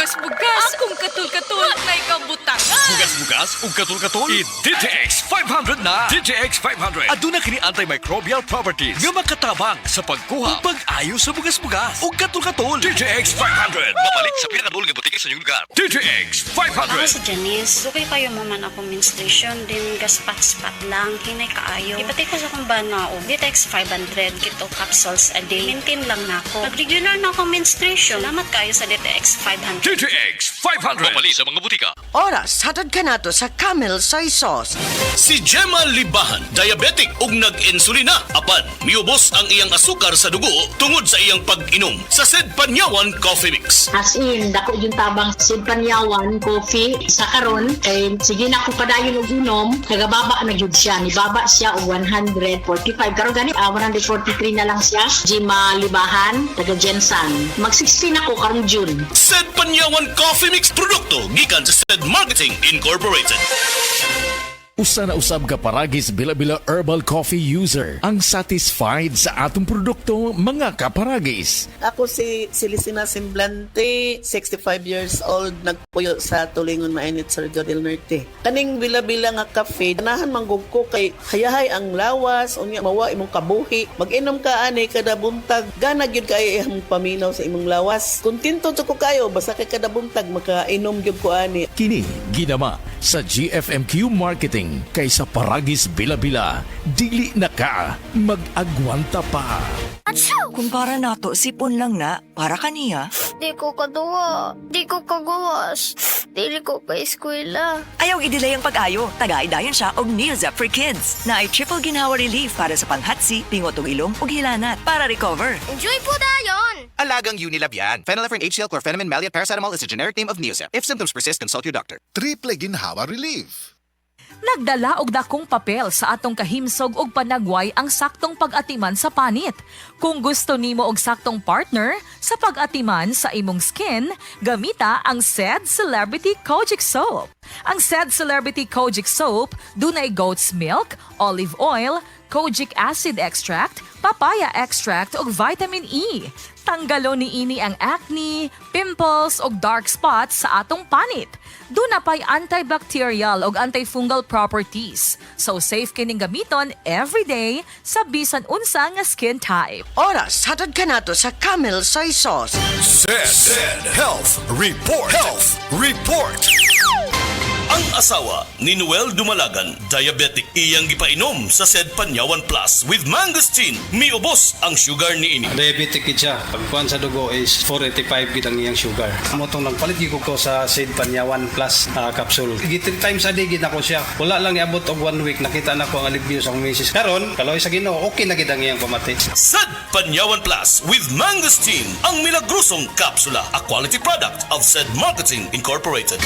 bugas-bugas. Akong katul-katul na ikabutangan. Bugas-bugas ug katul-katul i-DTX 500 na. DTX 500 aduna kini antimicrobial properties nga makatabang sa pagkuha ug pag-ayo sa bugas-bugas ug katul-katul. DTX 500 mabalik sa pinakadul nga butike sa inyong lugar. DTX Ako 500. si Janice, okay kayo maman ako menstruation, din gaspat-spat lang, hinay kaayo. Ipati ko sa kong bana o Vitex 500 kito capsules a day. Maintain lang na ako. Nag-regular na ako menstruation. Salamat kayo sa DTX 500. DTX 500 mabalik sa mga butika. Oras, hatod ka nato sa Camel Soy Sauce. Si Gemma Libahan, diabetic ug nag-insulina. Apan, miubos ang iyang asukar sa dugo tungod sa iyang pag-inom sa Sed Panyawan Coffee Mix. As in, dako yung tabang Panyawan coffee sa karon kay sige na ko padayon og inom, nagababa na gyud siya. Nibaba siya og 145. Karon gani 143 na lang siya. Gemma Libahan, taga Jensan. Mag-16 ako karong June. Sed Panyawan Coffee Mix produkto gikan sa Sed Marketing Incorporated. Usa na usab ka paragis bila-bila herbal coffee user ang satisfied sa atong produkto mga kaparagis. Ako si Celisina Semblante, 65 years old, nagpuyo sa Tulingon Mainit, Surigao del Norte. Kaning bila-bila nga kafe, ganahan manggug ko kay hayahay ang lawas, unya mawa imong kabuhi. Mag-inom ka ani kada buntag, gana gyud kay imong paminaw sa imong lawas. Kontento ko kayo basta kay kada buntag makainom gyud ko ani. Kini ginama sa GFMQ Marketing kaysa paragis bila-bila, dili na ka mag-agwanta pa. Kumpara nato, sipon lang na. Para kaniya. Di ko kaduwa. Di ko kagawas. Dili ko pa eskwela. Ayaw i-delay ang pag-ayo. Tagay-dayon siya og Neozep for Kids na ay triple ginawa relief para sa panghatsi, pingot og ilong ug hilanat para recover. Enjoy po dayon! Alagang Unilab yan. Phenylephrine HCl chlorpheniramine maleate paracetamol is a generic name of Neozep. If symptoms persist, consult your doctor. Triple ginhawa relief. Nagdala og dakong papel sa atong kahimsog og panagway ang saktong pag-atiman sa panit. Kung gusto nimo og saktong partner sa pag-atiman sa imong skin, gamita ang SED Celebrity Kojic Soap. Ang SED Celebrity Kojic Soap dunay goat's milk, olive oil, kojic acid extract, papaya extract ug vitamin E. Tanggalo niini ang acne, pimples ug dark spots sa atong panit. Duna pay antibacterial ug antifungal properties. So safe kining gamiton every day sa bisan unsa nga skin type. Oras, hatod ka nato sa Camel Soy Sauce. Sed Health Report. Health Report. Ang asawa ni Noel Dumalagan, diabetic, iyang gipainom sa Sed Panyawan Plus with mangosteen. Miubos ang sugar ni ini. Diabetic kid siya. Pagkuhan sa dugo is 485 gid ang iyang sugar. Motong nagpalit gyud ko sa Sed Panyawan Plus capsule. 3 times a day gid ako siya. Wala lang iabot og 1 week nakita na ko ang alivio sa misis. Karon, kaloy sa Ginoo, okay na gid ang iyang pamati. Sed Panyawan Plus with mangosteen, ang milagrosong kapsula, a quality product of Sed Marketing Incorporated.